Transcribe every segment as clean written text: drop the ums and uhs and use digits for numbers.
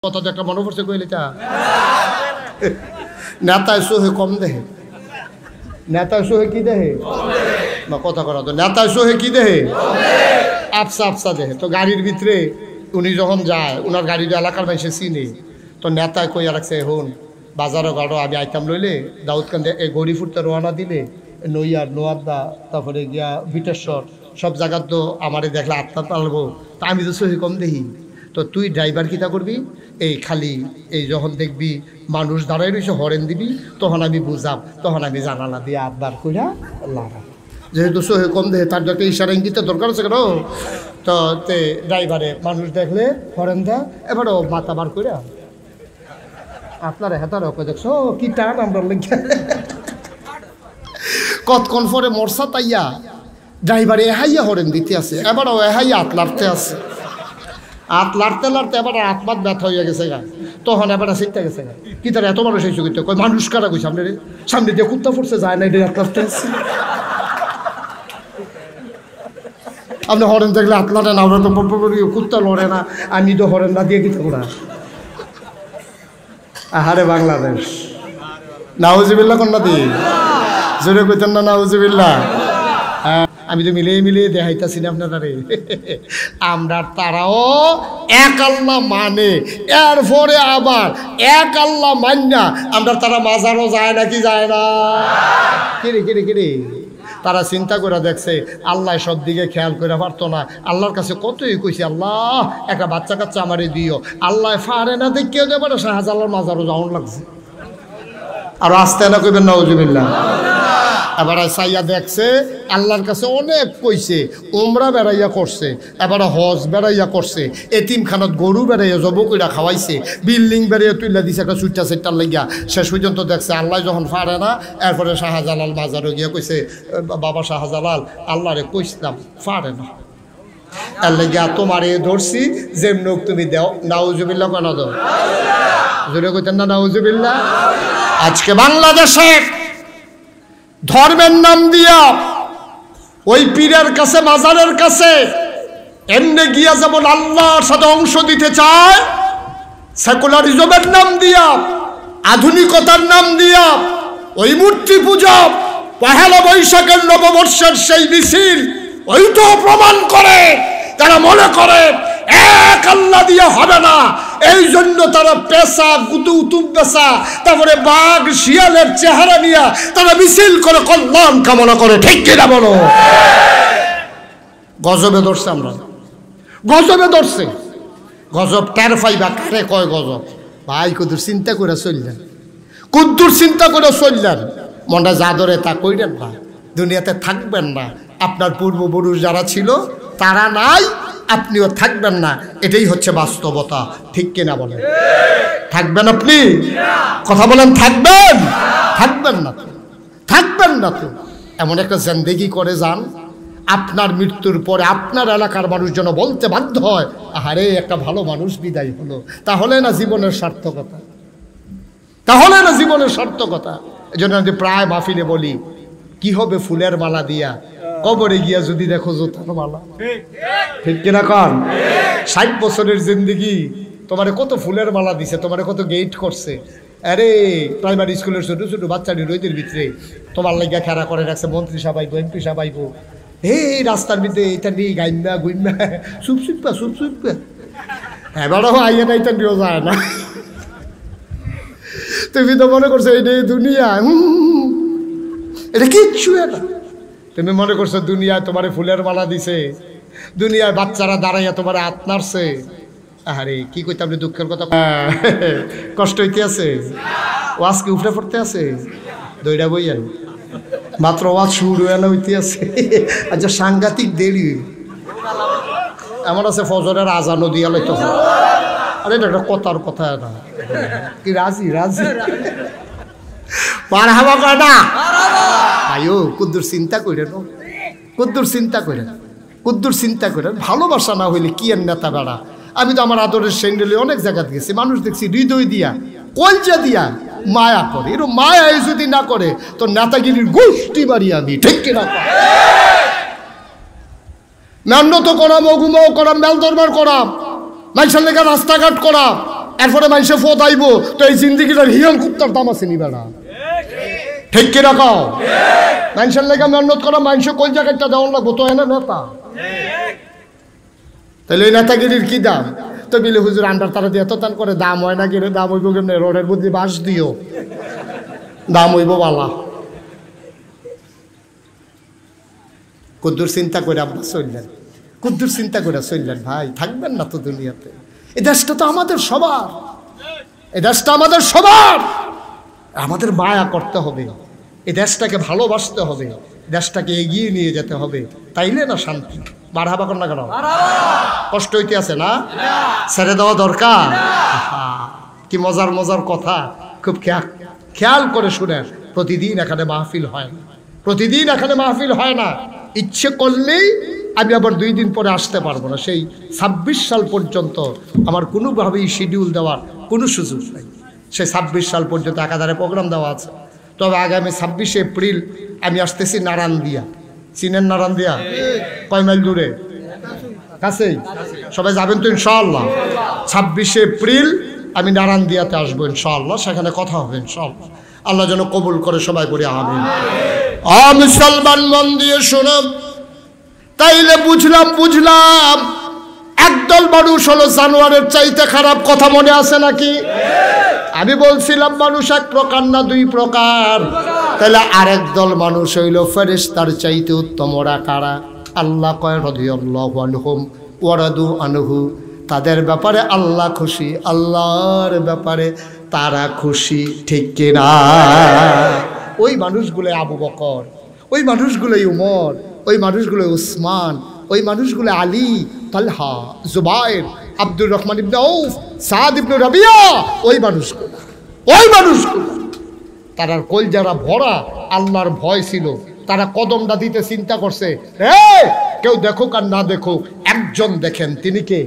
কথা তো একটা মনে পড়ছে কইলে তা নেতায় সোহে কম দেহে নেতায় সোহে কি দেহে বা কথা করা তো নেতায় সোহে কি দেহে আফসা আফসা দেহে তো গাড়ির ভিতরে উনি যখন যায় ওনার গাড়িটা এলাকার মানুষে চিনে তো নেতায় কইয়া রাখছে হন বাজারও গাড়ো আমি আইতাম লইলে দাউদকান্দে এই গড়িফুটতে রওনা দিলে নইয়ার নোয়ারদা তারপরে গিয়া বিটেশ্বর সব জায়গার তো আমারে দেখলে আত্মা পালবো তা আমি তো সহি কম দেখি তো তুই ড্রাইভার কিতা করবি এই খালি এই যখন দেখবি মানুষ দাঁড়াই রয়েছে হরেন দিবি তখন আমি বুঝাম তখন আমি জানালা দিয়ে আবদার কইরা লাগাম যেহেতু সহি কম দেখে তার একটা ইশারা ইঙ্গিতে দরকার আছে কেন তো তে ড্রাইভারে মানুষ দেখলে হরেন দেয় এবারও মাথা বার কইরা আপনারা হেতারও কই দেখছো কি টান আমরা লেগে কতক্ষণ পরে মরসা তাইয়া ড্রাইভারে এহাইয়া হরেন দিতে আছে এবারও এহাইয়া হাত লাড়তে আছে হাত লাড়তে লাড়তে এবার আত্মাত ব্যথা হইয়া গেছে গা তখন এবার শিখতে গেছে গা কি তার এত মানুষ এই চুকিতে কই মানুষ কারা কই সামনে দিয়ে কুত্তা ফুটছে যায় না এটা হাত লাড়তে আছে আপনি হরেন দেখলে হাত লাড়ে না আমরা তো কুত্তা লড়ে না আমি তো হরেন না দিয়ে কি থাকবো আহারে বাংলাদেশ নাউজুবিল্লাহ কন্যা দি জোরে কইতেন না নাউজুবিল্লাহ আমি তো মিলিয়ে মিলিয়ে দেখাইতেছি না আপনারা রে আমরা তারাও এক আল্লাহ মানে এরপরে আবার এক আল্লাহ মান্না আমরা তারা মাজারও যায় নাকি যায় না কিরে কিরে কিরে তারা চিন্তা করে দেখছে আল্লাহ সব দিকে খেয়াল করে পারতো না আল্লাহর কাছে কতই কইছে আল্লাহ একটা বাচ্চা কাচ্চা আমারে দিও আল্লাহ ফারে না দেখিও দেবে না শাহজালাল মাজারও যাওয়ার লাগছে আর আসতে না কইবেন নাউজুবিল্লাহ এবার সাইয়া দেখছে আল্লাহর কাছে অনেক কইছে উমরা বেড়াইয়া করছে এবার হজ বেড়াইয়া করছে এতিমখানাত গরু বেড়াইয়া জব কইরা খাওয়াইছে বিল্ডিং বেড়াইয়া তুইলা দিছে একটা চুইটা সেটার লাগিয়া শেষ পর্যন্ত দেখছে আল্লাহ যখন পারে না এরপরে শাহজালাল মাজারও গিয়া কইছে বাবা শাহজালাল আল্লাহরে কইছিলাম পারে না এর লাগিয়া তোমারে ধরছি যেমন তুমি দেও নাউজুবিল্লাহ কেন দাও জোরে কইতেন না নাউজুবিল্লাহ আজকে বাংলাদেশে ধর্মের নাম দিয়া ওই পীরের কাছে মাজারের কাছে এমনি গিয়া যেমন আল্লাহর সাথে অংশ দিতে চায় সেকুলারিজমের নাম দিয়া আধুনিকতার নাম দিয়া ওই মূর্তি পূজা পহেলা বৈশাখের নববর্ষের সেই মিছিল ওইটাও প্রমাণ করে তারা মনে করে এক আল্লাহ দিয়ে হবে না এই জন্য তারা পেশা গুতুব পেশা তারপরে বাঘ শিয়ালের চেহারা নিয়ে তারা মিছিল করে কল্যাণ কামনা করে ঠিক কিনা বলো গজবে ধরছে আমরা গজবে ধরছে গজব টের পাইবা কারে কয় গজব ভাই কুদ্দুর চিন্তা করে চললেন কুদ্দুর চিন্তা করে চললেন মনটা যা ধরে তা কইলেন না দুনিয়াতে থাকবেন না আপনার পূর্বপুরুষ যারা ছিল তারা নাই আপনিও থাকবেন না এটাই হচ্ছে বাস্তবতা ঠিক কিনা বলেন থাকবেন আপনি কথা বলেন থাকবেন থাকবেন না তো থাকবেন না তো এমন একটা জিন্দেগি করে যান আপনার মৃত্যুর পরে আপনার এলাকার মানুষ যেন বলতে বাধ্য হয় আরে একটা ভালো মানুষ বিদায় হলো তাহলে না জীবনের সার্থকতা তাহলে না জীবনের সার্থকতা এই জন্য আমি প্রায় মাহফিলে বলি কি হবে ফুলের মালা দিয়া কবরে গিয়া যদি দেখো জোতার মালা ঠিক কিনা কন 60 বছরের জিন্দগি তোমারে কত ফুলের মালা দিছে তোমারে কত গেট করছে আরে প্রাইমারি স্কুলের ছোট ছোট বাচ্চাটি রোদের ভিতরে তোমার লাগিয়া খেলা করে রাখছে মন্ত্রী সাহেব এমপি সাহেব এই রাস্তার ভিতরে এটা নিয়ে গাইমা গুইমা সুপসুপা সুপসুপা এবারও আইয়া না এটা নিয়েও যায় না তুমি তো মনে করছো এটা দুনিয়া এটা কিচ্ছু না তুমি মনে করছো দুনিয়ায় তোমারে ফুলের মালা দিছে দুনিয়ায় বাচ্চারা দাঁড়াইয়া তোমার হাত নাড়ছে আরে কি কইতাম রে দুঃখের কথা কষ্ট হইতে আছে ওয়াজ কি উঠে পড়তে আছে দইটা বইয়েন মাত্র ওয়াজ শুরু হইতে আছে আচ্ছা সাংঘাতিক দেরি আমার আছে ফজরের আজানও দিয়া লইতে আরে এটা একটা কথার কথা না কি রাজি রাজি পার হাওয়া কয় না আয়ো কুদ্দুর চিন্তা করেন কুদ্দুর চিন্তা করেন কুদ্দুর চিন্তা করেন ভালোবাসা না হইলে কি এর নেতা বেড়া আমি তো আমার আদরের সেন্ডেলে অনেক জায়গায় গেছি মানুষ দেখছি হৃদয় দিয়া কলজা দিয়া মায়া করে এরকম মায়া যদি না করে তো নেতাগিরির গোষ্ঠী বাড়ি আমি ঠিক কিনা মেহনত করাম অগুমাও করাম মেল দরবার করাম মানুষের লেগে রাস্তাঘাট করাম এরপরে মানুষে ফোত আইব, তো এই জিন্দিগিটার হিয়ল কুত্তার দাম আছে নি বেড়া, ঠিক কি রাখাও? মানুষের লেগে মেহনত করা, মানুষ কোন জায়গাটা দেওয়ার লাগবো, তো এনে নেতা। তাহলে ওই নেতাগিরির কি দাম? তো বিলে হুজুর আন্ডার তারা দিয়ে এত তান করে, দাম হয় না গিরে, দাম হইব কেমনে? রোডের বুদ্ধি বাস দিও, দাম হইব বালা। কুদ্দুর চিন্তা করে আব্বা চললেন, কুদ্দুর চিন্তা করে চললেন। ভাই থাকবেন না তো দুনিয়াতে, এই দেশটা তো আমাদের সবার, এই দেশটা আমাদের সবার। আমাদের মায়া করতে হবে, এই দেশটাকে ভালোবাসতে হবে, দেশটাকে এগিয়ে নিয়ে যেতে হবে, তাইলে না শান্তি। মারহাবা কর না কেন? কষ্ট হইতে আছে না? ছেড়ে দেওয়া দরকার। কি মজার মজার কথা, খুব খেয়াল করে শুনেন। প্রতিদিন এখানে মাহফিল হয় না, প্রতিদিন এখানে মাহফিল হয় না। ইচ্ছে করলেই আমি আবার 2 দিন পরে আসতে পারবো না। সেই 26 সাল পর্যন্ত আমার কোনোভাবেই শিডিউল দেওয়ার কোনো সুযোগ নেই। সেই 26 সাল পর্যন্ত একাধারে প্রোগ্রাম দেওয়া আছে। তবে আগামী 26 এপ্রিল আমি আসতেছি নারায়ণদিয়া। চিনেন নারায়ণদিয়া? কয় মাইল দূরে? কাছেই। সবাই যাবেন তো ইনশাআল্লাহ? 26 এপ্রিল আমি নারায়ণদিয়াতে আসবো ইনশাআল্লাহ, সেখানে কথা হবে ইনশাআল্লাহ। আল্লাহ যেন কবুল করে, সবাই বলি আমিন। মুসলমান মন দিয়ে শোনো, তাইলে বুঝলাম একদল মানুষ হলো জানোয়ারের চাইতে খারাপ। কথা মনে আছে নাকি? আমি বলছিলাম মানুষ এক প্রকার না 2 প্রকার। তাহলে আরেক দল মানুষ হইল ফেরেশতার চাইতে উত্তম। ওরা কারা? আল্লাহ কয় রাদিয়াল্লাহু আনহুম ওয়া রাদু আনহু। তাদের ব্যাপারে আল্লাহ খুশি, আল্লাহর ব্যাপারে তারা খুশি, ঠিক কিনা? ওই মানুষগুলো আবু বকর, ওই মানুষগুলো উমর, ওই মানুষগুলো উসমান, ওই মানুষগুলো আলী, তালহা, জুবায়ের, আব্দুর রহমান ইবনে আউফ, সাদ ইবনে রাবিয়া, ওই মানুষগুলো, ওই মানুষগুলো তারা কলজারা ভরা আল্লাহর ভয় ছিল। তারা কদমটা দিতে চিন্তা করছে, কেউ দেখুক আর না দেখুক, একজন দেখেন, তিনি কে?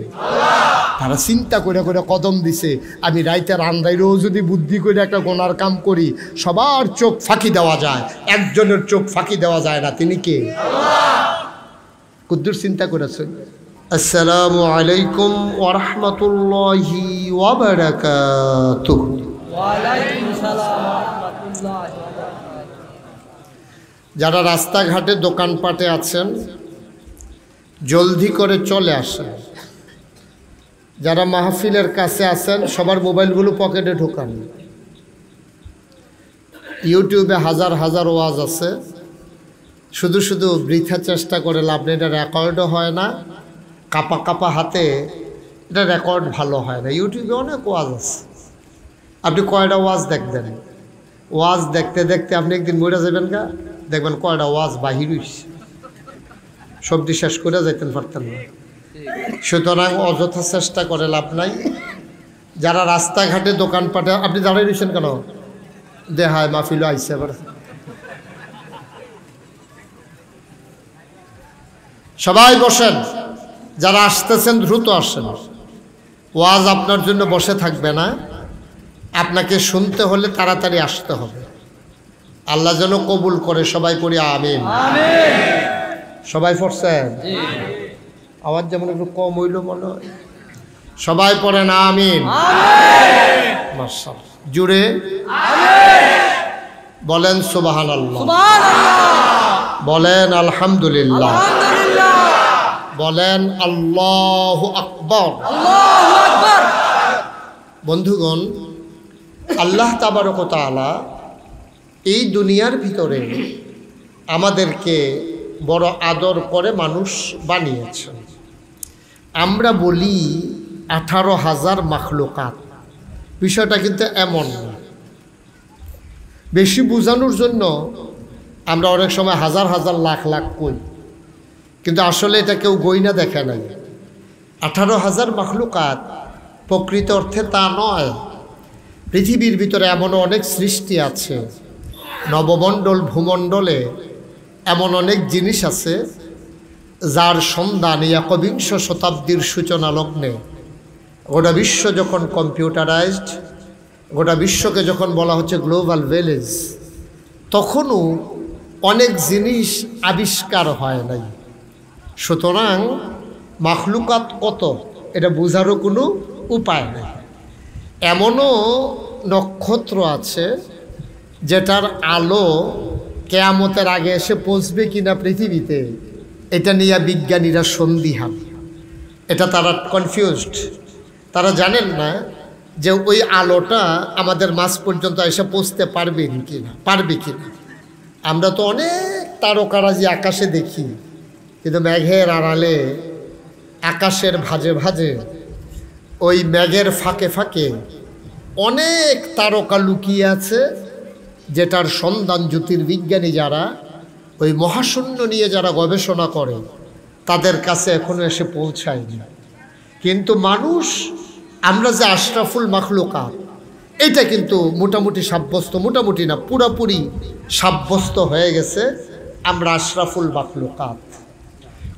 তারা চিন্তা করে করে কদম দিছে। আমি রাইতের আন্দাইরেও যদি বুদ্ধি করে একটা গোনার কাম করি, সবার চোখ ফাঁকি দেওয়া যায়, একজনের চোখ ফাঁকি দেওয়া যায় না, তিনি কে? কুদ্দুর চিন্তা করেছেন। আসসালামু আলাইকুম ওয়া রাহমাতুল্লাহি ওয়া বারাকাতুহু। ওয়া আলাইকুম আসসালাম ওয়া রাহমাতুল্লাহি ওয়া বারাকাতুহু। যারা রাস্তাঘাটে দোকানপাটে আছেন, জলদি করে চলে আসেন। যারা মাহফিলের কাছে আছেন, সবার মোবাইলগুলো পকেটে ঢোকান। ইউটিউবে হাজার হাজার ওয়াজ আছে, শুধু শুধু বৃথা চেষ্টা করে লাভ নেই। এটা রেকর্ডও হয় না, কাপা কাপা হাতে এটা রেকর্ড ভালো হয় না। ইউটিউবে অনেক ওয়াজ আছে, আপনি কয়টা ওয়াজ দেখবেন? ওয়াজ দেখতে দেখতে আপনি একদিন মরে যাবেন গা, দেখবেন কয়টা ওয়াজ বাহির হইছে, সবজি শেষ করে যাইতেন পারতেন না। সুতরাং অযথা চেষ্টা করে লাভ নাই। যারা রাস্তাঘাটে দোকানপাটে, আপনি দাঁড়িয়ে রয়েছেন কেন? দেহায় মাহফিল আইসে আবার। সবাই বসেন, যারা আসতেছেন দ্রুত আসেন। ওয়াজ আপনার জন্য বসে থাকবে না, আপনাকে শুনতে হলে তাড়াতাড়ি আসতে হবে। আল্লাহ যেন কবুল করে, সবাই পড়ি আমিন। সবাই পড়ছেন? আওয়াজ যেমন একটু কম হইল মনে হয়। সবাই পড়েন আমিন। মাশাআল্লাহ, জুড়ে বলেন সুবহানাল্লাহ, বলেন আলহামদুলিল্লাহ, বলেন আল্লাহু আকবার। বন্ধুগণ, আল্লাহ তাবারক ওয়া তাআলা এই দুনিয়ার ভিতরে আমাদেরকে বড় আদর করে মানুষ বানিয়েছেন। আমরা বলি 18,000 মাখলুকাত, বিষয়টা কিন্তু এমন না। বেশি বোঝানোর জন্য আমরা অনেক সময় হাজার হাজার লাখ লাখ কই, কিন্তু আসলে এটা কেউ গইনা দেখে নাই। 18,000 মাখলুকাত প্রকৃত অর্থে তা নয়। পৃথিবীর ভিতরে এমন অনেক সৃষ্টি আছে, নবমণ্ডল ভূমণ্ডলে এমন অনেক জিনিস আছে যার সন্ধান এই 21 শতাব্দীর সূচনা লগ্নে, গোটা বিশ্ব যখন কম্পিউটারাইজড, গোটা বিশ্বকে যখন বলা হচ্ছে গ্লোবাল ভিলেজ, তখনও অনেক জিনিস আবিষ্কার হয় নাই। সুতরাং মাখলুকাত কত এটা বোঝারও কোনো উপায় নেই। এমনও নক্ষত্র আছে যেটার আলো কেয়ামতের আগে এসে পৌঁছবে কিনা পৃথিবীতে, এটা নিয়ে বিজ্ঞানীরা সন্দিহান। এটা তারা কনফিউজড। তারা জানেন না যে ওই আলোটা আমাদের মাঝ পর্যন্ত এসে পৌঁছতে পারবে কিনা। আমরা তো অনেক তারকারাজি আকাশে দেখি, কিন্তু মেঘের আড়ালে, আকাশের ভাঁজে ভাঁজে, ওই মেঘের ফাঁকে ফাঁকে অনেক তারকা লুকিয়ে আছে, যেটার সন্ধান জ্যোতির্বিজ্ঞানী যারা ওই মহাশূন্য নিয়ে যারা গবেষণা করে তাদের কাছে এখনো এসে পৌঁছায়নি। কিন্তু মানুষ, আমরা যে আশরাফুল মাখলুকাত, এটা কিন্তু মোটামুটি সাব্যস্ত, মোটামুটি না পুরাপুরি সাব্যস্ত হয়ে গেছে আমরা আশরাফুল মাখলুকাত।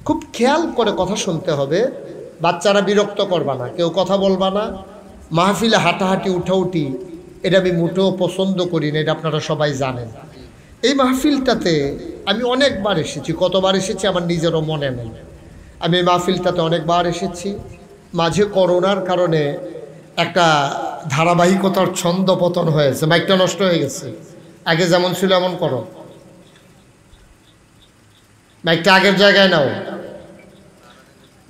খুব খেয়াল করে কথা শুনতে হবে, বাচ্চারা বিরক্ত করবা না, কেউ কথা বলবা না। মাহফিলে হাঁটাহাঁটি উঠাউটি এটা আমি মোটেও পছন্দ করি না, এটা আপনারা সবাই জানেন। এই মাহফিলটাতে আমি অনেকবার এসেছি, কতবার এসেছি আমার নিজেরও মনে নেই। আমি এই মাহফিলটাতে অনেকবার এসেছি। মাঝে করোনার কারণে একটা ধারাবাহিকতার ছন্দ পতন হয়েছে, মাইকটা নষ্ট হয়ে গেছে। আগে যেমন ছিল এমন করো, মাইকটা আগের জায়গায় নাও।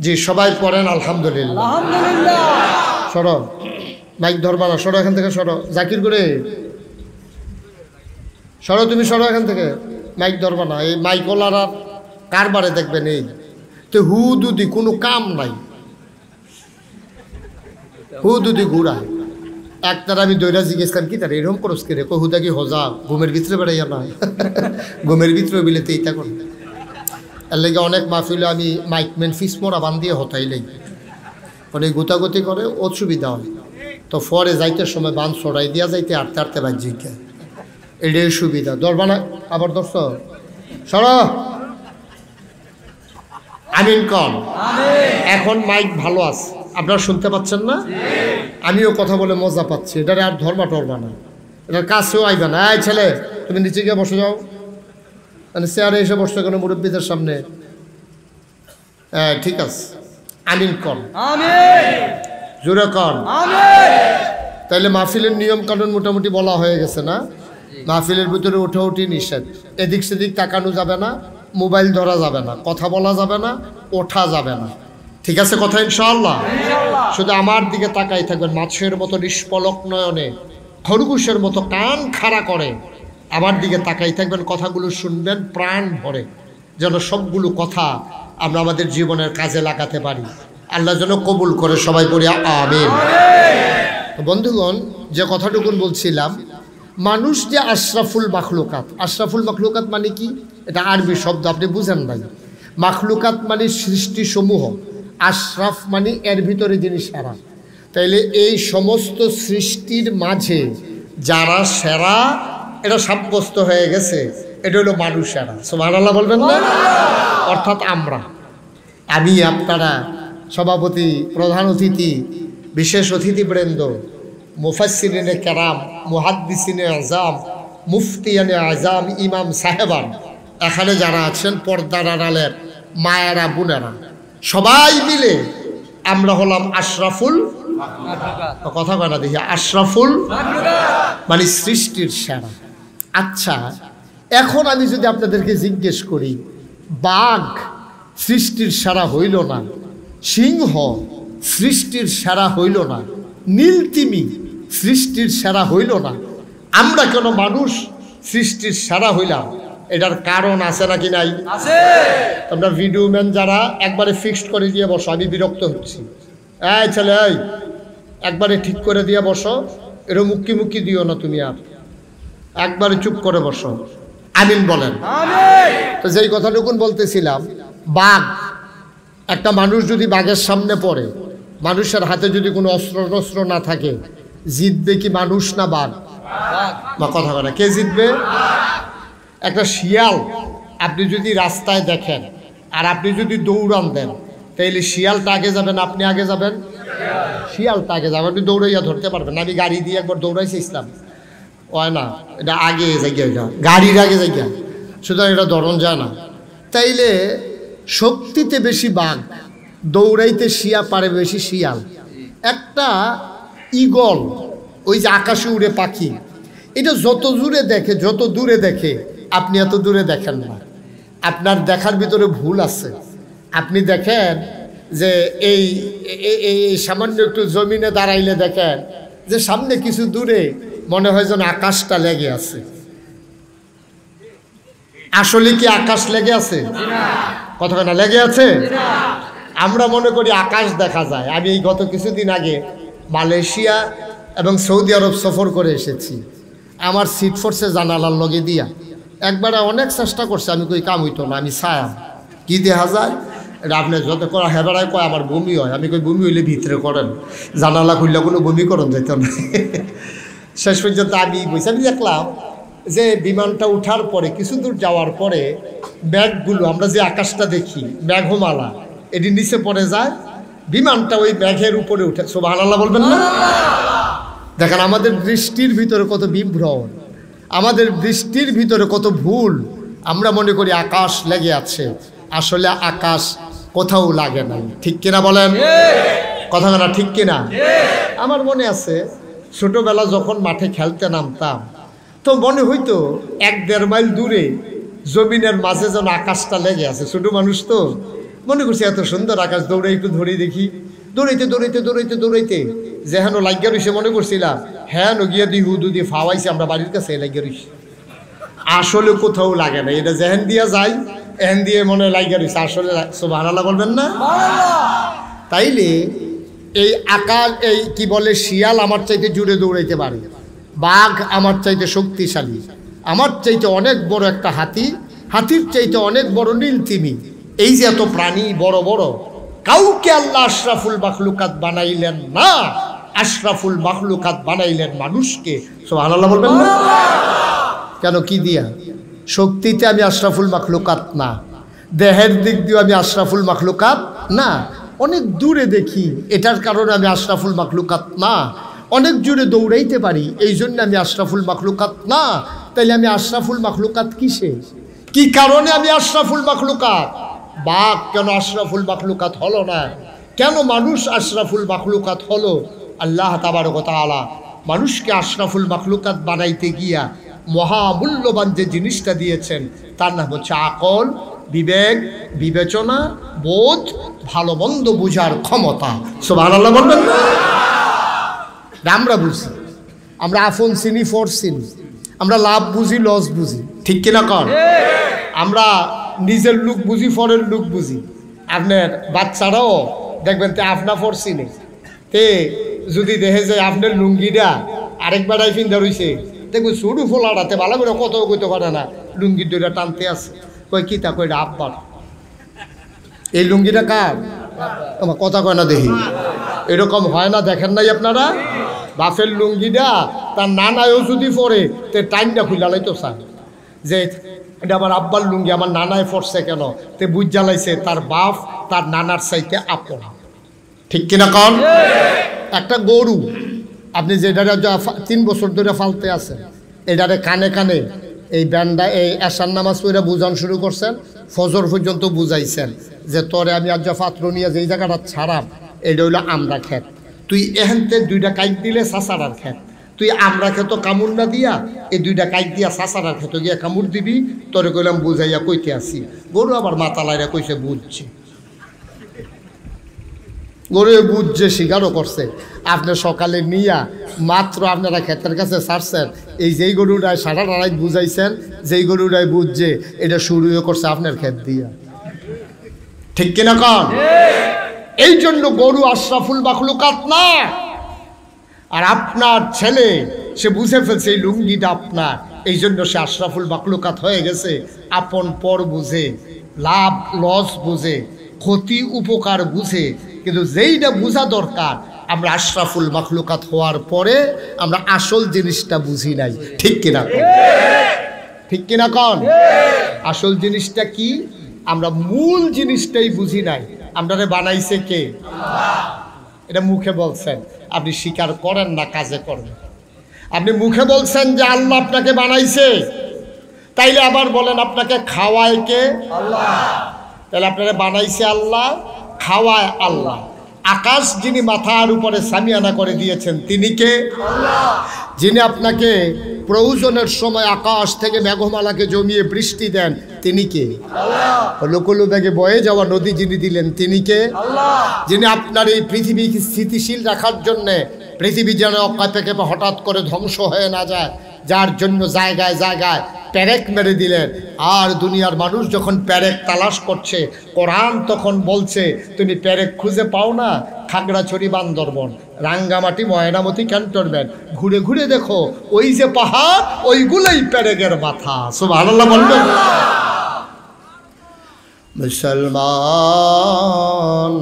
জি, সবাই পড়েন আলহামদুলিল্লাহ। সরো, মাইক ধরবা না, সরো এখান থেকে, সরো। জাকির করে সরো, তুমি সরো এখান থেকে, মাইক ধরবা না। এই মাইকওয়ালারা কারবারে দেখবেন এই তো হুদুদি, কোনো কাম নাই, হুদুদি ঘুরায়। একটার আমি দৈরা জিজ্ঞেসলাম কি তার এরকম করস কে রে, হুদা কি হজা ঘুমের ভিতরে বেড়াইয়া না, ঘুমের ভিতরে বিলেতে এইটা করে। এর লেগে অনেক মাহফিলে আমি মাইকম্যান ফিস মোড়া বান দিয়ে হতাইলেই অনেক গুতাগুতি করে, অসুবিধা হয়। তো ফরে যাইতে সময় বান ছড়াই দিয়া যাইতে আটতে আটতে বাহ্যিকা, এটাই সুবিধা। ধরবা না আবার দর্শ সর, আমিন কন। এখন মাইক ভালো আছে, আপনারা শুনতে পাচ্ছেন না? আমিও কথা বলে মজা পাচ্ছি। এটারে আর ধর্মা টরবা না, এটার কাছেও আইবা না। এই ছেলে, তুমি নিচে গিয়ে বসে যাও, মানে চেয়ারে এসে বসছো কেন মুরব্বীদের সামনে? হ্যাঁ ঠিক আছে, আমিন কন, জোরে কন। তাইলে মাহফিলের নিয়ম কানুন মোটামুটি বলা হয়ে গেছে না? মাহফিলের ভিতরে উঠি নিষেধ, এদিক সেদিক তাকানো যাবে না, মোবাইল ধরা যাবে না, কথা বলা যাবে না, ওঠা যাবে না। ঠিক আছে কথা ইনশাআল্লাহ? শুধু আমার দিকে তাকাই থাকবেন, মাছের মতো নিষ্পলক নয়নে, খরগোশের মতো কান খাড়া করে আমার দিকে তাকাই থাকবেন, কথাগুলো শুনবেন প্রাণ ভরে, যেন সবগুলো কথা আমরা আমাদের জীবনের কাজে লাগাতে পারি। আল্লাহ যেন কবুল করে, সবাই বলি আমিন। বন্ধুগণ, যে কথাটুকুন বলছিলাম, মানুষ যে আশরাফুল মাখলুকাত, আশরাফুল মাখলুকাত মানে কি? এটা আরবি শব্দ, আপনি বুঝেন নাই। মাখলুকাত মানে সৃষ্টি সমূহ, আশরাফ মানে এর ভিতরে যিনি সেরা। তাইলে এই সমস্ত সৃষ্টির মাঝে যারা সেরা, এটা সাব্যস্ত হয়ে গেছে, এটা হলো মানুষ সেরা। সুবহানাল্লাহ বলবেন না? অর্থাৎ আমরা, আমি, আপনারা, সভাপতি, প্রধান অতিথি, বিশেষ অতিথিবৃন্দ, মুফাসসিরিনে কেরাম, মুহাদ্দিসিনে আযাম, মুফতিয়ানে আযাম, ইমাম সাহেবান, এখানে যারা আছেন, পর্দার আড়ালের মায়েরা, বোনেরা, সবাই মিলে আমরা হলাম আশরাফুল, কথা কয় না দেখি, আশরাফুল মানে সৃষ্টির সেরা। আচ্ছা, এখন আমি যদি আপনাদেরকে জিজ্ঞেস করি, বাঘ সৃষ্টির সেরা হইল না, সিংহ সৃষ্টির সেরা হইল না, নীলতিমি সৃষ্টির সেরা হইল না, আমরা কেন মানুষ সৃষ্টির সেরা হইলাম? এটার কারণ আছে নাকি নাই? আমরা ভিডিও ম্যান যারা একবারে ফিক্সড করে দিয়ে বসো, আমি বিরক্ত হচ্ছি। এই ছেলে, এই একবারে ঠিক করে দিয়ে বসো, এরও মুক্কি মুক্কি দিও না তুমি, আর একবারে চুপ করে বসো। আমিন বলেন। তো যেই কথাটুকুন বলতেছিলাম, বাঘ, একটা মানুষ যদি বাঘের সামনে পড়ে, মানুষের হাতে যদি কোনো অস্ত্র না থাকে, জিতবে কি মানুষ না বাঘ? বা কথা বলে কে জিতবে? একটা শিয়াল আপনি যদি রাস্তায় দেখেন আর আপনি যদি দৌড়ান দেন, তাইলে শিয়ালটা আগে যাবেন, আপনি আগে যাবেন? শিয়ালটা আগে যাবেন, আপনি দৌড়াইয়া ধরতে পারবেন না। আমি গাড়ি দিয়ে একবার দৌড়াইছি, ইসলাম হয় না, এটা আগে জায়গা, গাড়ির আগে জায়গা, সুতরাং এটা ধরন যায় না। তাইলে শক্তিতে বেশি বাঘ, দৌড়াইতে শিয়া পারে বেশি শিয়াল। একটা ঈগল, ওই যে আকাশে উড়ে পাখি, এটা যত দূরে দেখে আপনি এত দূরে দেখেন না। আপনার দেখার ভিতরে ভুল আছে। আপনি দেখেন যে এই সামান্য একটু জমিনে দাঁড়াইলে দেখেন যে সামনে কিছু দূরে মনে হয় যেন আকাশটা লেগে আছে। আসলে কি আকাশ লেগে আছে? কথা না লেগে আছে? আমরা মনে করি আকাশ দেখা যায়। আমি এই গত কিছুদিন আগে মালয়েশিয়া এবং সৌদি আরব সফর করে এসেছি। আমার সিট ফোর্সে জানালার লগে দিয়া একবার অনেক চেষ্টা করছে, আমি কই কাম হইতো না, আমি ছায়াম কি দেখা যায় এটা আপনি যত করা হেবারায় কয় আমার বমি হয়। আমি কই বমি হইলে ভিতরে করেন, জানালা খুললে কোনো বমি করেন যেত না। শেষ পর্যন্ত আমি দেখলাম যে বিমানটা উঠার পরে কিছু দূর যাওয়ার পরে ব্যাগগুলো, আমরা যে আকাশটা দেখি মেঘমালা, এটি নিচে পড়ে যায়, বিমানটা ওই মেঘের উপরে উঠে। সুবহানাল্লাহ বলবেন না? দেখেন আমাদের দৃষ্টির ভিতরে কত বিভ্রম, আমাদের দৃষ্টির ভিতরে কত ভুল। আমরা মনে করি আকাশ লেগে আছে, আসলে আকাশ কোথাও লাগে নাই। ঠিক কিনা বলেন? কথা না ঠিক কিনা? আমার মনে আছে ছোটবেলা যখন মাঠে খেলতে নামতাম তো মনে হইতো 1-1.5 মাইল দূরে জমিনের মাঝে যেন আকাশটা লেগে আছে। ছোট মানুষ তো মনে করছি এত সুন্দর আকাশ, দৌড়ে একটু ধরে দেখি, দৌড়াইতে যেহেন লাগিয়া রইছে মনে করছিলাম হ্যাঁ নগিয়া দি হুদু দিয়ে ফাওয়াইছে, আমরা বাড়ির কাছে লাগিয়া রইছি। আসলে কোথাও লাগে না, এটা যেহেন দিয়া যায় এহেন দিয়ে মনে লাগিয়া রইছে। আসলে সুবহানাল্লাহ বলবেন না? তাইলে এই আকাশ, এই কি বলে, শিয়াল আমার চাইতে জুড়ে দৌড়াইতে পারে, বাঘ আমার চাইতে শক্তিশালী, আমার চাইতে অনেক বড় একটা হাতি, হাতির চাইতে অনেক বড় নীল তিমি। এই যে এত প্রাণী বড় বড়, কাউকে আল্লাহ আশরাফুল মাখলুকাত বানাইলেন না, আশরাফুল মাখলুকাত বানাইলেন মানুষকে। সুবহানাল্লাহ বলবেন না? কেন, কি দিয়া? শক্তিতে আমি আশরাফুল মাখলুকাত না, দেহের দিক দিয়ে আমি আশরাফুল মাখলুকাত না, অনেক দূরে দেখি এটার কারণে আমি আশরাফুল মাখলুকাত না, অনেক জোরে দৌড়াইতে পারি এই জন্য আমি আশরাফুল মাখলুকাত না। তাইলে আমি আশরাফুল মাখলুকাত কিসে, কি কারণে আমি আশরাফুল মাখলুকাত? বাঘ কেন আশরাফুল মাখলুকাত হলো না? কেন মানুষ আশরাফুল মাখলুকাত হলো? আল্লাহ তাবারক ওয়া তাআলা মানুষকে আশরাফুল মাখলুকাত বানাইতে গিয়া মহামূল্যবান যে জিনিসটা দিয়েছেন তার নাম হচ্ছে আকল, বিবেক, বিবেচনা, বোধ, ভালো মন্দ বুঝার ক্ষমতা। সুবহানাল্লাহ বলবেন না? আমরা বুঝি, আমরা আফন চিনি, ফর চিনি, আমরা লাভ বুঝি, লস বুঝি। ঠিক কিনা কর? আমরা নিজের লুক বুঝি, ফরের লুক বুঝি। আপনার বাচ্চারাও দেখবেন তে আপনা ফর চিনে, তে যদি দেখে যে আপনার লুঙ্গিটা আরেকবার আইফিন ধরইছে, দেখবেন সরু ফোলাটাতে ভালো করে কত কইতে পারে না, লুঙ্গির দুইটা টানতে আছে, কই কি তা কইটা আব্বার। এই লুঙ্গিটা কার? আমার কথা কয় না দেখি, এরকম হয় না? দেখেন নাই আপনারা? বাপের লুঙ্গিটা তার নানায়ও যদি পরে তে টাইমটা খুলে লাইতো চায় যে এটা আমার আব্বার লুঙ্গি, আমার নানায় পড়ছে কেন, তে বুঝ জ্বালাইছে তার বাপ তার নানার চাইতে আপন। ঠিক কিনা কন? একটা গরু আপনি যেটারে 3 বছর ধরে ফালতে আছেন, এটারে কানে কানে এই ব্যান্ডা এই এশার নামাজ পড়ে বুঝান শুরু করছেন, ফজর পর্যন্ত বুঝাইছেন যে তোরে আমি আজ পাত্র নিয়ে যেই জায়গাটা ছাড়াম এটা হইলো আমরা খেত, তুই এহেনতে 2টা কাইক দিলে সাসারার খেত, তুই আমরা খেত কামড় না দিয়া এই 2টা কাইক দিয়া সাসারার খেত গিয়া কামড় দিবি, তোরে কইলাম বুঝাইয়া কইতে আসি। গরু আবার মাথা লাইরা কইছে বুঝছে, গরু বুঝছে, স্বীকারও করছে। আপনি সকালে নিয়া মাত্র আপনারা ক্ষেতের কাছে ছাড়ছেন, এই যেই গরুটায় সারা রাত বুঝাইছেন, যেই গরুটায় বুঝছে এটা শুরুও করছে আপনার ক্ষেত দিয়া। ঠিক কিনা কন? এই জন্য গরু আশরাফুল মাখলুকাত না। আর আপনার ছেলে সে বুঝে ফেলছে এই লুঙ্গিটা আপনার, এই জন্য সে আশরাফুল মাখলুকাত হয়ে গেছে। আপন পর বুঝে, লাভ লস বুঝে, ক্ষতি উপকার বুঝে, কিন্তু যেইটা বোঝা দরকার আমরা আশরাফুল মাখলুকাত হওয়ার পরে আমরা আসল জিনিসটা বুঝি নাই। ঠিক কিনা কন? ঠিক কিনা কন? আসল জিনিসটা কি? আমরা মূল জিনিসটাই বুঝি নাই। আমরারে বানাইছে কে? এটা মুখে বলছেন, আপনি স্বীকার করেন না, কাজে করেন। আপনি মুখে বলছেন যে আল্লাহ আপনাকে বানাইছে, তাইলে আবার বলেন আপনাকে খাওয়ায় কে? আল্লাহ। তাহলে আপনারা বানাইছে আল্লাহ, খাওয়ায় আল্লাহ। আকাশ যিনি মাথার উপরে সামিয়ানা করে দিয়েছেন তিনি কে? আল্লাহ। যিনি আপনাকে প্রয়োজনের সময় আকাশ থেকে মেঘমালাকে জমিয়ে বৃষ্টি দেন তিনি কে? আল্লাহ। লোকলো ব্যাগে বয়ে যাওয়া নদী যিনি দিলেন তিনি কে? আল্লাহ। যিনি আপনার এই পৃথিবীকে স্থিতিশীল রাখার জন্যে পৃথিবী যেন অকাপে কেঁপে হঠাৎ করে ধ্বংস হয়ে না যায়, যার জন্য জায়গায় জায়গায় প্যারেক মেরে দিলেন। আর দুনিয়ার মানুষ যখন প্যারেক তালাশ করছে, কোরআন তখন বলছে তুমি প্যারেক খুঁজে পাও না, খাগড়াছড়ি, বান্দরবন, রাঙ্গামাটি, ময়নামতি, ক্যান্টনমেন্ট ঘুরে ঘুরে দেখো, ওই যে পাহাড় ওইগুলোই প্যারেকের মাথা। সুবহানাল্লাহ বলবেন। মুসলমান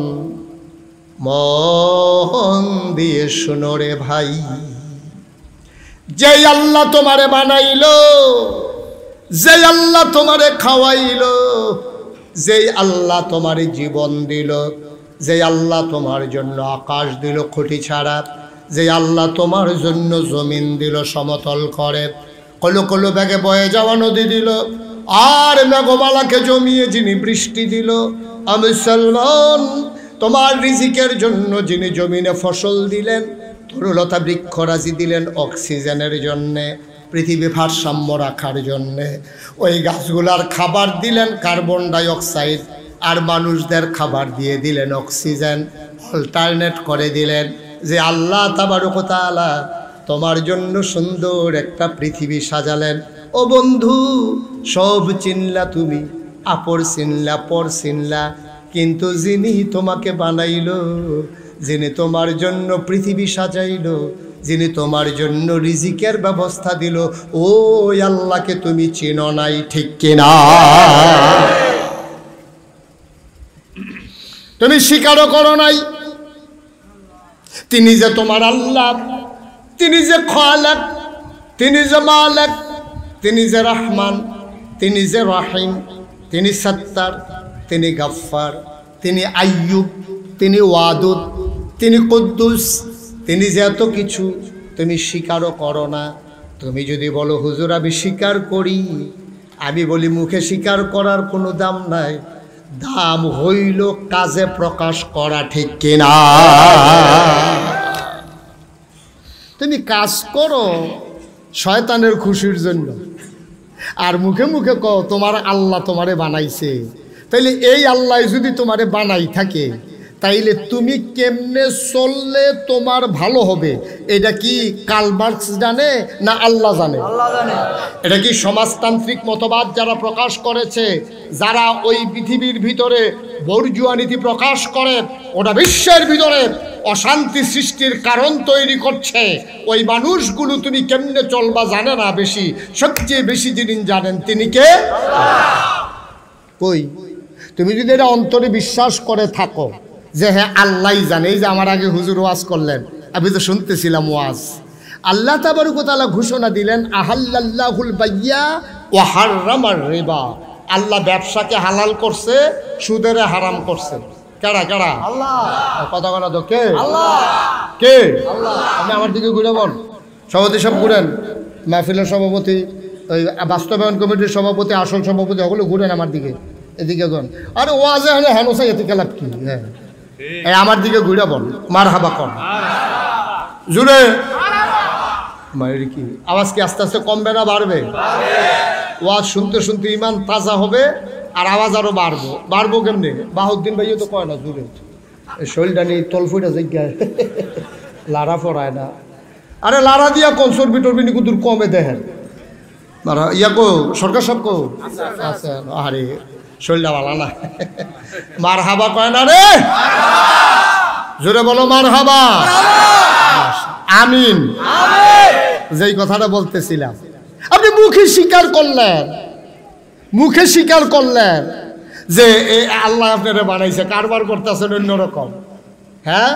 মন দিয়ে শুনো রে ভাই, যে আল্লাহ তোমারে বানাইলো, যে আল্লাহ তোমারে খাওয়াইলো, যে আল্লাহ তোমারে জীবন দিল, যে আল্লাহ তোমার জন্য আকাশ দিল খুঁটি ছাড়া, যে আল্লাহ তোমার জন্য জমিন দিল সমতল করে, কলো কলো ব্যাগে বয়ে যাওয়া নদী দিল, আর মেঘমালাকে জমিয়ে যিনি বৃষ্টি দিল, আমি মুসলমান তোমার রিজিকের জন্য যিনি জমিনে ফসল দিলেন, তরুলতা বৃক্ষরাজি দিলেন অক্সিজেনের জন্যে, পৃথিবী ভারসাম্য রাখার জন্যে, ওই গাছগুলার খাবার দিলেন কার্বন ডাইঅক্সাইড, আর মানুষদের খাবার দিয়ে দিলেন অক্সিজেন, অল্টারনেট করে দিলেন। যে আল্লাহ তাবারক ওয়া তাআলা তোমার জন্য সুন্দর একটা পৃথিবী সাজালেন। ও বন্ধু, সব চিনলা তুমি, আপর চিনলা, পর চিনলা, কিন্তু যিনি তোমাকে বানাইলো, যিনি তোমার জন্য পৃথিবী সাজাইলো, যিনি তোমার জন্য রিজিকের ব্যবস্থা দিল, ওই আল্লাহকে তুমি চিনো নাই, ঠিক কিনা? তুমি স্বীকারও করো নাই তিনি যে তোমার আল্লাহ, তিনি যে খালেক, তিনি যে মালিক, তিনি যে রহমান, তিনি যে রহিম, তিনি সত্তার, তিনি গফফার, তিনি আইয়ুব, তিনি ওয়াদুদ, তিনি কুদ্দুস, তিনি যে এত কিছু তুমি স্বীকারও করো না। তুমি যদি বলো হুজুর আমি স্বীকার করি, আমি বলি মুখে স্বীকার করার কোনো দাম নাই, দাম হইল কাজে প্রকাশ করা, ঠিক কিনা? তুমি কাজ করো শয়তানের খুশির জন্য, আর মুখে মুখে কও তোমার আল্লাহ তোমারে বানাইছে। তাইলে এই আল্লাহ যদি তোমারে বানাই থাকে, তাইলে তুমি কেমনে চললে তোমার ভালো হবে, এটা কি কার্ল মার্কস জানে না আল্লাহ জানে? আল্লাহ জানে। এটা কি সমাজতান্ত্রিক মতবাদ যারা প্রকাশ করেছে, যারা ওই পৃথিবীর ভিতরে বর্জুয়া নীতি প্রকাশ করে, ওটা বিশ্বের ভিতরে অশান্তি সৃষ্টির কারণ তৈরি করছে, ওই মানুষগুলো তুমি কেমনে চলবা জানে না বেশি, সবচেয়ে বেশি যিনি জানেন তিনি কে? কই তুমি যদি এটা অন্তরে বিশ্বাস করে থাকো যে হ্যাঁ আল্লাহই জানে, এই যে আমার আগে হুজুর ওয়াজ করলেন, আমি তো শুনতেছিলাম ওয়াজ, আল্লাহ তাবারক ওয়া তাআলা ঘোষণা দিলেন আহাল্লাল্লাহুল বাইয়া ওয়া হাররামার রিবা, আল্লাহ ব্যবসাকে হালাল করছে, সুদের হারাম করছে। কারা কারা? আল্লাহ। কথা বলা তো কে? আল্লাহ। কে? আল্লাহ। আপনি আমার দিকে ঘুরে বল, সভাপতি সব ঘুরেন, মাহফিলের সভাপতি, ওই বাস্তবায়ন কমিটির সভাপতি, আসল সভাপতি, ওগুলো ঘুরেন আমার দিকে, এদিকে গন। আরে ওয়াজে হলে হেনসাই এতে খেলাপ কি? হ্যাঁ আমার দিকে ঘুরে বল, মার হাবা কর জুড়ে মায়ের কি আওয়াজ কি আস্তে আস্তে কমবে না বাড়বে? ওয়াজ শুনতে শুনতে ইমান তাজা হবে, আর আওয়াজ আরো বাড়বো। বাড়বো কেমনি? বাহুদ্দিন ভাইও তো কয় না জুড়ে, শরীরটা নিয়ে তলফুইটা জায়গায় লারা পড়ায় না। আরে লারা দিয়া কোন চর্বি টর্বি নি কুদুর কমে দেখেন লারা ইয়া কো সরকার সব কো আচ্ছা, আরে শরীরটা ভালো না, মার হাবা কয় না রে, জোরে বলো মার হাবা, আমিন। যেই কথাটা বলতেছিলাম, আপনি মুখে স্বীকার করলেন, মুখে স্বীকার করলেন যে আল্লাহ আপনারা বানাইছে, কারবার করতেছেন অন্যরকম, হ্যাঁ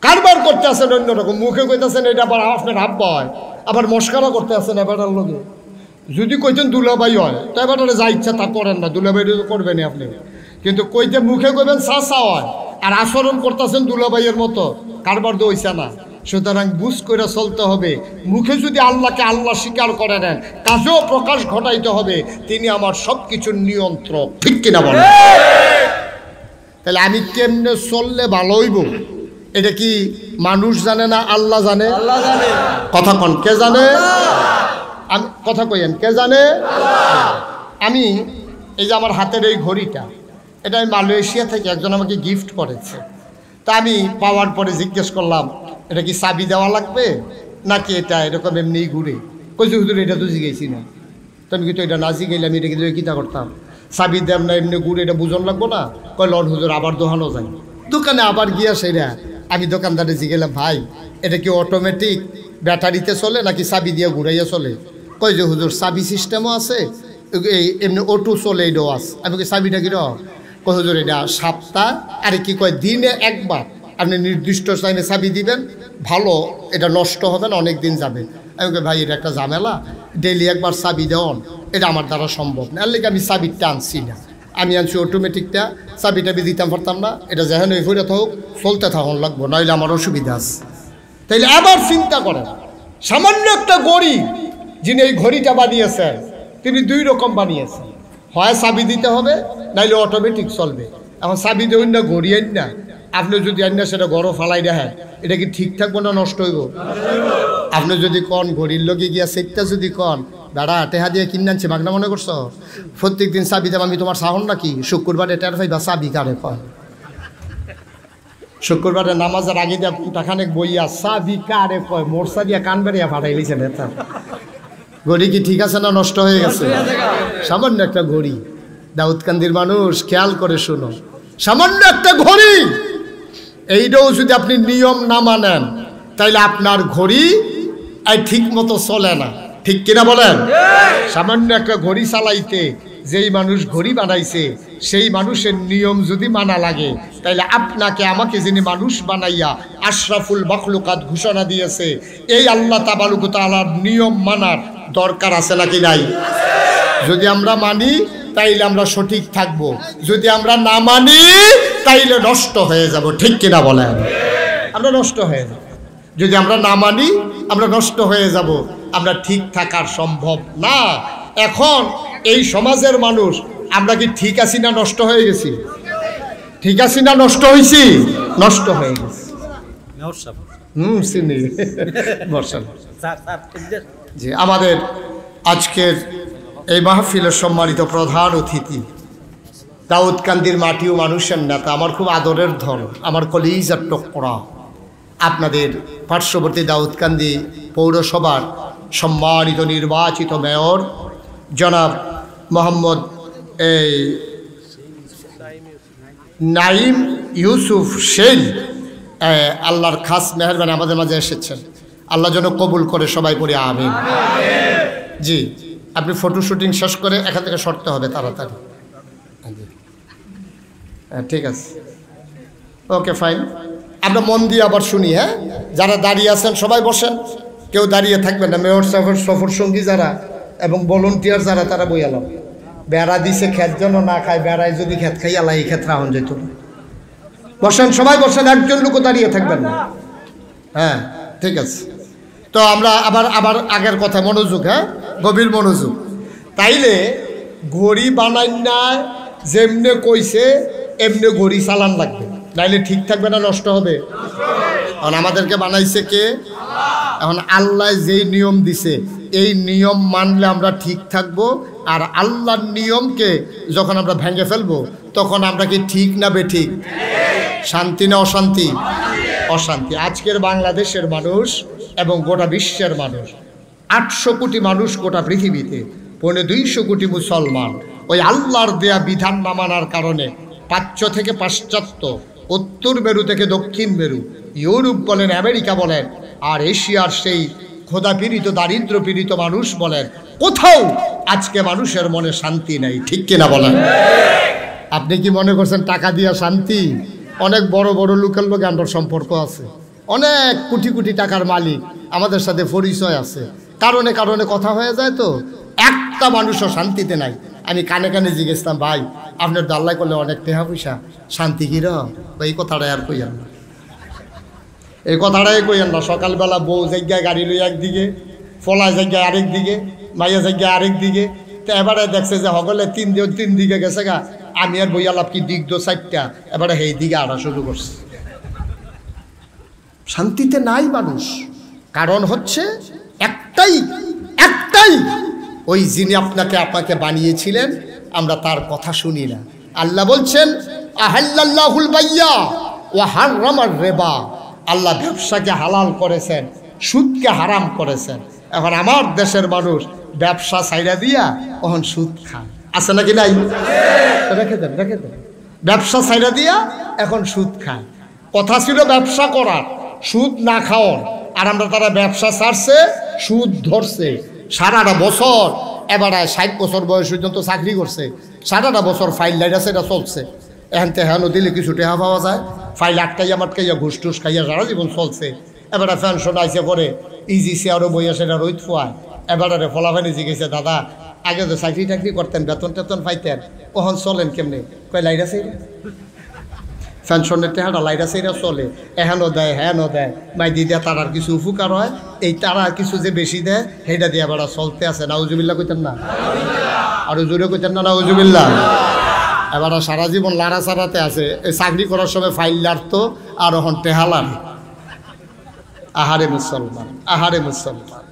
কারবার করতে আছেন অন্যরকম, মুখে কইতেছেন এটা আবার আপনার আব্বা হয়, আবার মস্কারা করতে আছেন এবারের লোকে। যদি কইতেন দুলাভাই হয় তো এবারে যা ইচ্ছা তা করেন না, দুলাভাই করবেন আপনি, কিন্তু কইতে মুখে কইবেন চাচা হয়, আর আচরণ করতেছেন দুলাভাইয়ের মতো, কারবার তো হইছে না। সুতরাং বুঝ করে চলতে হবে, মুখে যদি আল্লাহকে আল্লাহ স্বীকার করে নেন, কাজেও প্রকাশ ঘটাইতে হবে তিনি আমার সব কিছুর নিয়ন্ত্রক, ঠিক কিনা বলেন? তাহলে আমি কেমনে চললে ভালো হইব এটা কি মানুষ জানে না আল্লাহ জানে? কথা কন, কে জানে? আমি কথা কইেন, কে জানে? আমি এই যে আমার হাতের এই ঘড়িটা, এটা আমি মালয়েশিয়া থেকে একজন আমাকে গিফট করেছে। তা আমি পাওয়ার পরে জিজ্ঞেস করলাম এটা কি চাবি দেওয়া লাগবে নাকি এটা এরকম এমনি ঘুরে? কইছে হুজুর এটা তো জিজ্ঞেসি না। তো আমি কিন্তু এটা না জিজ্ঞেস আমি এটা কিন্তু কিতা করতাম, চাবি দেব না এমনি ঘুরে এটা বুঝন লাগবো না? কয় লন হুজুর আবার দোকানও যাই। দোকানে আবার গিয়া সেরা আমি দোকানদারে জিগেলাম ভাই এটা কি অটোমেটিক ব্যাটারিতে চলে নাকি চাবি দিয়ে ঘুরাইয়া চলে? কই যে হুজুর চাবি সিস্টেমও আছে, এই এমনি অটো চলে এটাও আছে। আমি কি চাবিটা কি কই হুজুর এটা সপ্তাহ আরে কি কয় দিনে একবার আপনি নির্দিষ্ট টাইমে চাবি দিবেন, ভালো এটা নষ্ট হবে না, অনেক দিন যাবে। আমি কই ভাই এটা একটা ঝামেলা, ডেইলি একবার চাবি দেওয়ান এটা আমার দ্বারা সম্ভব না, এর লেগে আমি চাবিটা আনছি না। আমি আনছি অটোমেটিকটা, চাবিটা দিতাম পারতাম না, এটা যেহেন ওই ফিরে থাকুক চলতে থাকুন লাগবো, নইলে আমার অসুবিধা আছে। তাইলে আবার চিন্তা করেন, সামান্য একটা গরিব যিনি এই ঘড়িটা বানিয়েছেন তিনি দুই রকম বানিয়েছেন, হয় চাবি দিতে হবে নাইলে অটোমেটিক চলবে। এখন চাবি দেবেন না ঘড়ি আইন না, আপনি যদি আইন না সেটা গরম ফালাই দেখেন এটা কি ঠিক থাকবো না নষ্ট হইব? আপনি যদি কন ঘড়ির লগে গিয়া সেটটা যদি কন দাঁড়া টেহা দিয়ে কিনে আনছি মাগনা মনে করছো, প্রত্যেক দিন চাবি দেব আমি তোমার সাহন নাকি? শুক্রবারে টের পাইবা চাবি কারে কয়? শুক্রবারে নামাজের আগে দিয়া পুটাখানেক বইয়া চাবি কারে কয়? মোরসা দিয়া কান বেরিয়া ফাটাই লিছে নেতা। ঘড়ি কি ঠিক আছে না নষ্ট হয়ে গেছে? সামান্য একটা ঘড়ি, দাউদকান্দির মানুষ খেয়াল করে শুনো, সামান্য একটা ঘড়ি, এইটাও যদি আপনি নিয়ম না মানেন তাইলে আপনার ঘড়ি ঠিক মতো চলে না, ঠিক কিনা বলেন? সামান্য একটা ঘড়ি চালাইতে যেই মানুষ ঘড়ি বানাইছে সেই মানুষের নিয়ম যদি মানা লাগে তাইলে আপনাকে আমাকে যিনি মানুষ বানাইয়া আশরাফুল মখলুকাত ঘোষণা দিয়েছে এই আল্লাহ তাবারক ওয়া তাআলার নিয়ম মানার দরকার আছে নাকি নাই? যদি আমরা মানি তাইলে আমরা সঠিক থাকবো, যদি আমরা না মানি তাইলে নষ্ট হয়ে যাব, ঠিক কিনা বলেন? আমরা নষ্ট হয়ে যাব, যদি আমরা না মানি আমরা নষ্ট হয়ে যাব, আমরা ঠিক থাকার সম্ভব না। এখন এই সমাজের মানুষ আমরা কি ঠিক আছি না নষ্ট হয়ে গেছি? ঠিক আছি না নষ্ট হয়েছি? নষ্ট হয়ে গেছি। চিনি জি। আমাদের আজকের এই মাহফিলের সম্মানিত প্রধান অতিথি দাউদকান্দির মাটি ও মানুষের নেতা, আমার খুব আদরের ধন, আমার কলিজার টুকরা, আপনাদের পার্শ্ববর্তী দাউদকান্দি পৌরসভার সম্মানিত নির্বাচিত মেয়র জনাব মোহাম্মদ নাইম ইউসুফ সেন, আল্লাহর খাস মেহরবানি আমাদের মাঝে এসেছেন, আল্লাহ যেন কবুল করে, সবাই পড়ে আমিন। জি, আপনি ফটো শুটিং শেষ করে এখান থেকে সরতে হবে তাড়াতাড়ি। হ্যাঁ ঠিক আছে, ওকে ফাইন। আমরা মন দিয়ে আবার শুনি। হ্যাঁ, যারা দাঁড়িয়ে আছেন সবাই বসেন, কেউ দাঁড়িয়ে থাকবেন না। মেয়র সাহেবের সফর সঙ্গী যারা এবং ভলেন্টিয়ার যারা তারা বইয়ালাম, বেড়া দিছে খেত যেন না খায়, বেড়ায় যদি খেত খাই আল্লাহ এই ক্ষেত্রে আহন যেত। বসেন, সবাই বসেন, একজন লোকও দাঁড়িয়ে থাকবেন না। হ্যাঁ ঠিক আছে। তো আমরা আবার আগের কথা মনোযোগ, হ্যাঁ গভীর মনোযোগ। তাইলে ঘড়ি বানাই না যেমনে কইছে এমনি ঘড়ি চালান লাগবে, নাইলে ঠিক থাকবে না নষ্ট হবে। এখন আমাদেরকে বানাইছে কে? এখন আল্লাহ যেই নিয়ম দিছে এই নিয়ম মানলে আমরা ঠিক থাকবো, আর আল্লাহর নিয়মকে যখন আমরা ভেঙে ফেলবো তখন আমরা কি ঠিক না বেঠিক? শান্তি না অশান্তি? অশান্তি। আজকের বাংলাদেশের মানুষ এবং গোটা বিশ্বের মানুষ, 800 কোটি মানুষ গোটা পৃথিবীতে, 250 কোটি মুসলমান ওই আল্লাহর দেয়া বিধান না মানার কারণে প্রাচ্য থেকে পাশ্চাত্য, উত্তর মেরু থেকে দক্ষিণ মেরু, ইউরোপ বলেন, আমেরিকা বলেন, আর এশিয়ার সেই খোদা পীড়িত দারিদ্র পীড়িত মানুষ বলেন, কোথাও আজকে মানুষের মনে শান্তি নাই, ঠিক কিনা বলেন? আপনি কি মনে করছেন টাকা দিয়া শান্তি? অনেক বড় বড় লোকের লোক আমার সম্পর্ক আছে, অনেক কোটি কোটি টাকার মালিক আমাদের সাথে পরিচয় আছে, কারণে কারণে কথা হয়ে যায়, তো একটা মানুষও শান্তিতে নাই। আমি কানে কানে জিজ্ঞেসতাম, ভাই আপনার দাল্লাই করলে অনেক টাকা পয়সা, শান্তি কিরম? এই কথাটাই আর কইয়ান না, এই কথাটাই কইয়ান না। সকালবেলা বউ জায়গায় গাড়ি লই একদিকে, ফলা জায়গায় আরেক দিকে, মাইয়া জায়গায় আরেক দিকে, তো এবারে দেখছে যে হগলে তিন দিকে গেছে গা, আমি আর বইয়া লাভ কি দিক দো চারটা, এবারে এই দিকে আড়া শুরু করছে। শান্তিতে নাই মানুষ, কারণ হচ্ছে একটাই, ওই যিনি আপনাকে বানিয়েছিলেন আমরা তার কথা শুনি না। আল্লাহ বলছেন আহাল্লাল্লাহুল বাইয়া ওয়া হাররামার রিবা, আল্লাহ ব্যবসাকে হালাল করেছেন, সুদকে হারাম করেছেন। এখন আমার দেশের মানুষ ব্যবসা ছাইড়া দিয়া এখন সুদ খায়, আছে নাকি নাই? রেখে দেন ব্যবসা ছাইড়া দিয়া এখন সুদ খায়। কথা ছিল ব্যবসা করার, সুদ না খাওয়ার, আর আমরা তারা ব্যবসা ছাড়ছে, সুদ ধরছে। সারাটা বছর এবারে 60 বছর বয়স পর্যন্ত চাকরি করছে, সারাটা বছর ফাইল লাইটাছে, এটা চলছে। এখন তেহানো দিলে কিছু টেহা পাওয়া যায়, ফাইল আটকাইয়া মাটকাইয়া ঘুষ টুস খাইয়া সারা জীবন চলছে। এবারে পেনশন আইসে পরে ইজি চেয়ারও বইয়া সেটা রোদ ফোয়ায়। এবারে ফলাফানি জিজ্ঞেসে দাদা আগে তো চাকরি টাকরি করতেন, বেতন টেতন পাইতেন, ওহন চলেন কেমনে? কয় লাইটা সেইরা পেনশনের টেহাটা লাইটা সেইরা চলে, এহেনও দেয় হ্যানও দেয়, মাই দি দেয়, তারার কিছু উপকার হয়, এই তারা কিছু যে বেশি দেয় সেইটা দিয়ে এবার চলতে আছে। নাউজুবিল্লাহ কইতেন না? আরো জোরে কইতেন না নাউজুবিল্লাহ? এবার সারা জীবন লাড়া চাড়াতে আছে, এই চাকরি করার সময় ফাইল লাড়তো আর এখন টেহা লাড়ে। আহারে মুসলমান, আহারে মুসলমান,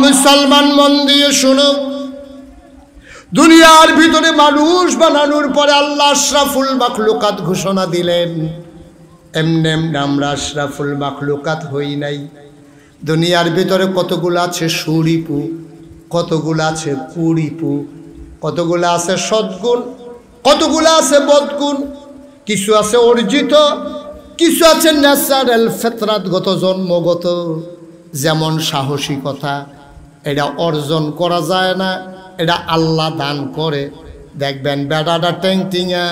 মুসলমান মন দিয়ে শুনো, দুনিয়ার ভিতরে মানুষ বানানোর পরে আল্লাহ আশরাফুল মাখলুকাত ঘোষণা দিলেন। এমনি আমরা আশরাফুল মাখলুকাত হই নাই। দুনিয়ার ভিতরে কতগুলো আছে সুরিপু, কতগুলো আছে কুরিপু, কতগুলো আছে সদ্গুণ, কতগুলো আছে বদগুণ, কিছু আছে অর্জিত, কিছু আছে ন্যাচারাল ফিতরাতগত জন্মগত। যেমন সাহসিকতা, এটা অর্জন করা যায় না, এটা আল্লাহ দান করে। দেখবেন বেড়াটা ট্যাংটিঙা,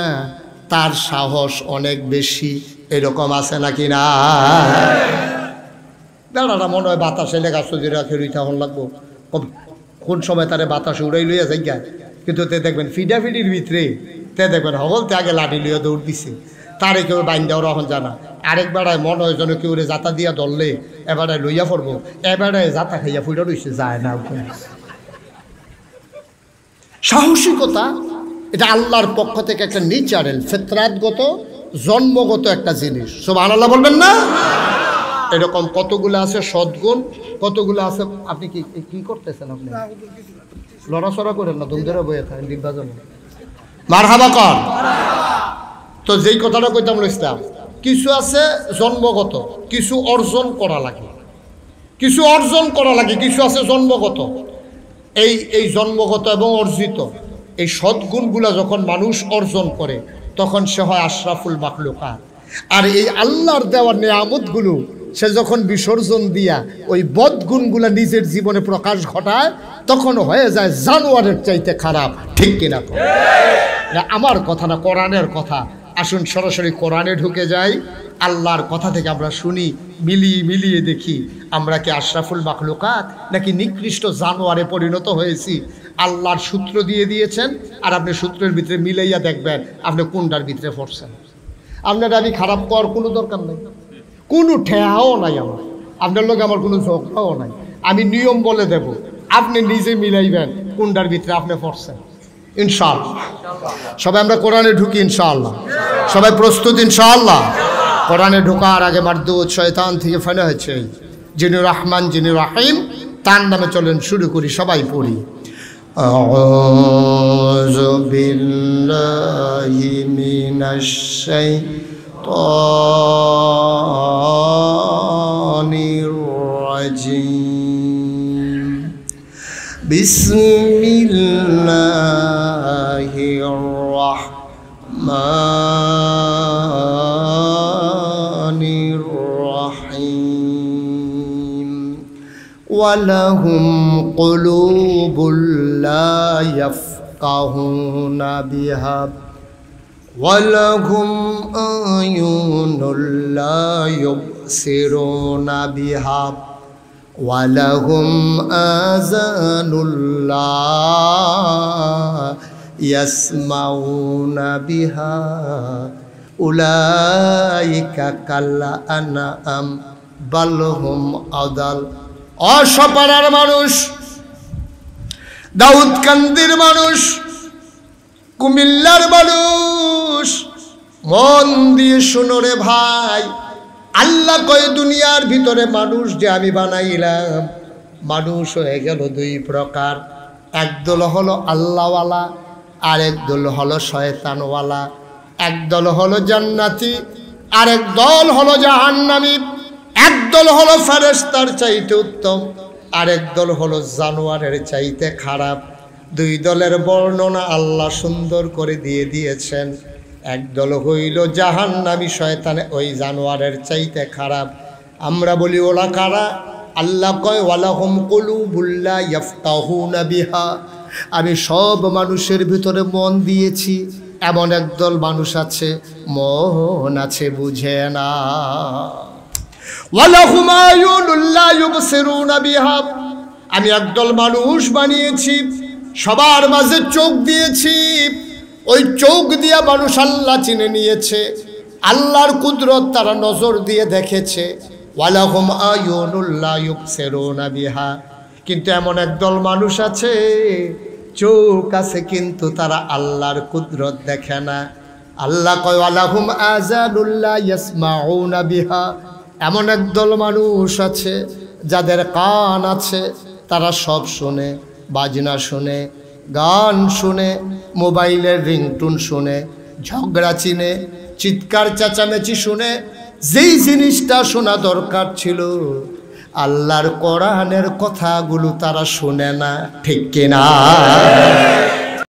তার সাহস অনেক বেশি, এরকম আছে নাকি না? বেড়াটা মনে হয় বাতাসে লেগা সজি রাখে রুইটা হন লাগবো, কোন সময় তারে বাতাসে উড়াই লইয়া যাই গা। কিন্তু তে দেখবেন ফিডাফিডির ভিতরে তে দেখবেন হগলতে আগে লাঠি লইয়া দৌড় দিছে, তারে কেউ বাইন দেওয়ার এখন জানা। আরেক বেড়ায় মনে হয় যেন কেউ জাতা দিয়া ধরলে এবারে লইয়া পড়বো, এবারে জাতা খাইয়া ফুটা রইছে, যায় না। সাহসিকতা এটা আল্লাহর পক্ষ থেকে একটা নেচারাল ফিতরাতগত জন্মগত একটা জিনিস। সুবহানাল্লাহ বলবেন না? এরকম কতগুলো আছে সদ্গুণ, কতগুলো আছে। আপনি কি করতেছেন? আপনি লড়াচড়া করেন না, দুধেরও বইয়ে থাকেন ডিব্বা জন্য। মারহাবা কর। তো যেই কথাটা কইতাম ইসলাম, কিছু আছে জন্মগত, কিছু অর্জন করা লাগে, কিছু অর্জন করা লাগে, কিছু আছে জন্মগত। এই জন্মগত এবং অর্জিত এই সদ্গুণগুলা যখন মানুষ অর্জন করে তখন সে হয় আশরাফুল মাখলুকাত। আর এই আল্লাহর দেওয়া নেয়ামতগুলো সে যখন বিসর্জন দিয়া ওই বদগুণগুলা নিজের জীবনে প্রকাশ ঘটায় তখন হয়ে যায় জানোয়ারের চাইতে খারাপ। ঠিক কিনা? আমার কথা না, কোরআনের কথা। আসুন সরাসরি কোরআনে ঢুকে যাই, আল্লাহর কথা থেকে আমরা শুনি, মিলিয়ে দেখি আমরা কি আশরাফুল মাখলুকাত নাকি নিকৃষ্ট জানোয়ারে পরিণত হয়েছি। আল্লাহর সূত্র দিয়ে দিয়েছেন, আর আপনি সূত্রের ভিতরে মিলাইয়া দেখবেন আপনি কোনটার ভিতরে পড়ছেন। আপনার আমি খারাপ করার কোনো দরকার নেই, কোনো ঠেয়াও নাই আমার, আপনার লোক আমার কোনো ঝগড়াও নাই। আমি নিয়ম বলে দেব, আপনি নিজে মিলাইবেন কোনটার ভিতরে আপনি পড়ছেন। ইনশাআল্লাহ সবাই আমরা কোরআনে ঢুকি ইনশাআল্লাহ। সবাই প্রস্তুত ইনশাআল্লাহ? কোরআনে ঢোকার আগে মারদুদ শয়তান থেকে ফেলে হয়েছে, যিনি রহমান যিনি রহিম, তার নামে চলেন শুরু করি, সবাই পড়ি। আউযু বিল্লাহি মিনাশ শাইতানির রাজিম। বিসমিল্লাহির রাহমানির রাহিম। ওয়ালাহুম কুলুবুল লা ইয়াফকাহুনা বিহা ওয়ালাহুম আয়ুনুল লা ইউবসিরুনা বিহা ওয়ালাহুম আযানুল লা ইয়াসমাউনা বিহা উলাইকা কাল আনআম বাল হুম আদাল। অসপাড়ার মানুষ, দাউদকান্দির মানুষ, কুমিল্লার মানুষ মন দিয়ে শুনো রে ভাই, আল্লাহ কয় দুনিয়ার ভিতরে মানুষ যে আমি বানাইলাম, মানুষ হয়ে গেল দুই প্রকার। একদল হলো আল্লাহওয়ালা, আর একদল হলো শয়তানওয়ালা। একদল হলো জান্নাতি, আরেক দল হলো জাহান্নামী। একদল হলো ফেরেশতার চাইতে উত্তম, আরেক দল হলো জানোয়ারের চাইতে খারাপ। দুই দলের বর্ণনা আল্লাহ সুন্দর করে দিয়ে দিয়েছেন। একদল হইল জাহান্নামী, শয়তানে ওই জানোয়ারের চাইতে খারাপ। আমরা বলি ওলা কারা? আল্লাহ কয় ওয়ালাহুম কুলুবুল লা ইয়াফকাহুনা বিহা, আমি সব মানুষের ভিতরে মন দিয়েছি, এমন একদল মানুষ আছে মন আছে বুঝে না। ওয়ালাহুম আয়ুনুল লা ইউবসিরুনা বিহা, আমি একদল মানুষ বানিয়েছি, সবার মাঝে চোখ দিয়েছি, ওই চোখ দিয়া মানুষ আল্লাহ চিনে নিয়েছে, আল্লাহর কুদরত তারা নজর দিয়ে দেখেছে। ওয়ালাহুম আয়ুনুল লা ইউবসিরুনা বিহা, কিন্তু এমন একদল মানুষ আছে চোখ আছে কিন্তু তারা আল্লাহর কুদরত দেখে না। আল্লাহ কয় ওয়ালাহুম আযানুল লা ইয়াসমাউনা বিহা, এমন একদল মানুষ আছে যাদের কান আছে, তারা সব শুনে, বাজনা শুনে, গান শুনে, মোবাইলের রিংটোন শুনে, ঝগড়া চিনে, চিৎকার চেঁচামেচি শুনে। যেই জিনিসটা শোনা দরকার ছিল আল্লাহর কোরআনের কথাগুলো তারা শুনে না, ঠিক কিনা?